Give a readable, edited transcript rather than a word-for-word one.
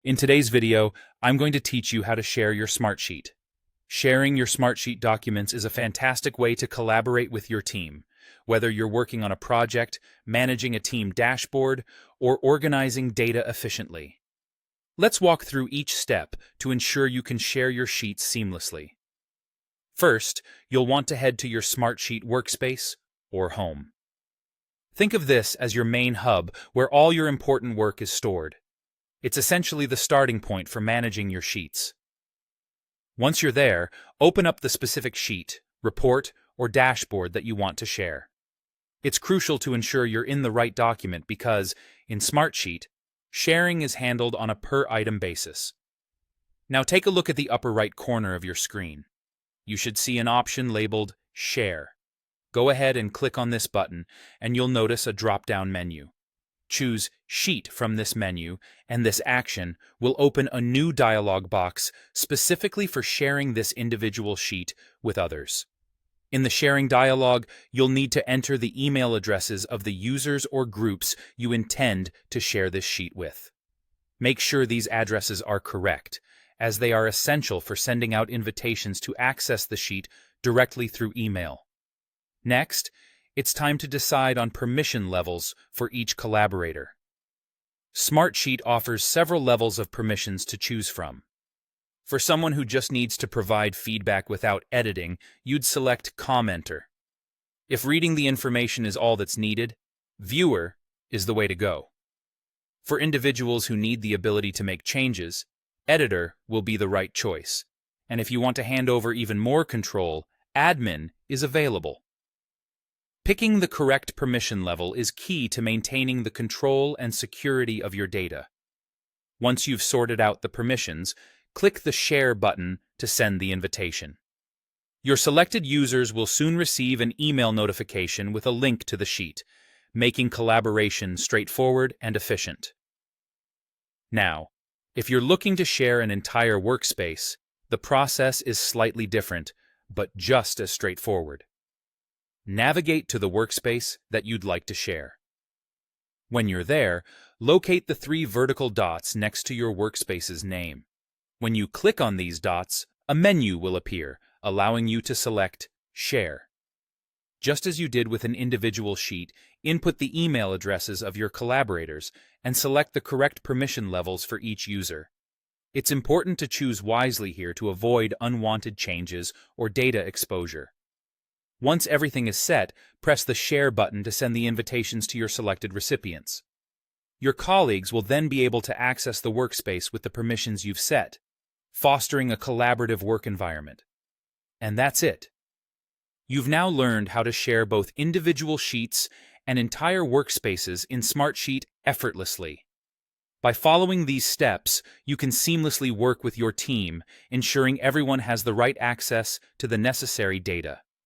In today's video, I'm going to teach you how to share your Smartsheet. Sharing your Smartsheet documents is a fantastic way to collaborate with your team, whether you're working on a project, managing a team dashboard, or organizing data efficiently. Let's walk through each step to ensure you can share your sheets seamlessly. First, you'll want to head to your Smartsheet workspace or home. Think of this as your main hub where all your important work is stored. It's essentially the starting point for managing your sheets. Once you're there, open up the specific sheet, report, or dashboard that you want to share. It's crucial to ensure you're in the right document because, in Smartsheet, sharing is handled on a per-item basis. Now take a look at the upper right corner of your screen. You should see an option labeled Share. Go ahead and click on this button, and you'll notice a drop-down menu. Choose Sheet from this menu, and this action will open a new dialog box specifically for sharing this individual sheet with others. In the sharing dialog, you'll need to enter the email addresses of the users or groups you intend to share this sheet with. Make sure these addresses are correct, as they are essential for sending out invitations to access the sheet directly through email. Next, it's time to decide on permission levels for each collaborator. Smartsheet offers several levels of permissions to choose from. For someone who just needs to provide feedback without editing, you'd select Commenter. If reading the information is all that's needed, Viewer is the way to go. For individuals who need the ability to make changes, Editor will be the right choice. And if you want to hand over even more control, Admin is available. Picking the correct permission level is key to maintaining the control and security of your data. Once you've sorted out the permissions, click the Share button to send the invitation. Your selected users will soon receive an email notification with a link to the sheet, making collaboration straightforward and efficient. Now, if you're looking to share an entire workspace, the process is slightly different, but just as straightforward. Navigate to the workspace that you'd like to share. When you're there, locate the 3 vertical dots next to your workspace's name. When you click on these dots, a menu will appear, allowing you to select Share. Just as you did with an individual sheet, input the email addresses of your collaborators and select the correct permission levels for each user. It's important to choose wisely here to avoid unwanted changes or data exposure. Once everything is set, press the Share button to send the invitations to your selected recipients. Your colleagues will then be able to access the workspace with the permissions you've set, fostering a collaborative work environment. And that's it. You've now learned how to share both individual sheets and entire workspaces in Smartsheet effortlessly. By following these steps, you can seamlessly work with your team, ensuring everyone has the right access to the necessary data.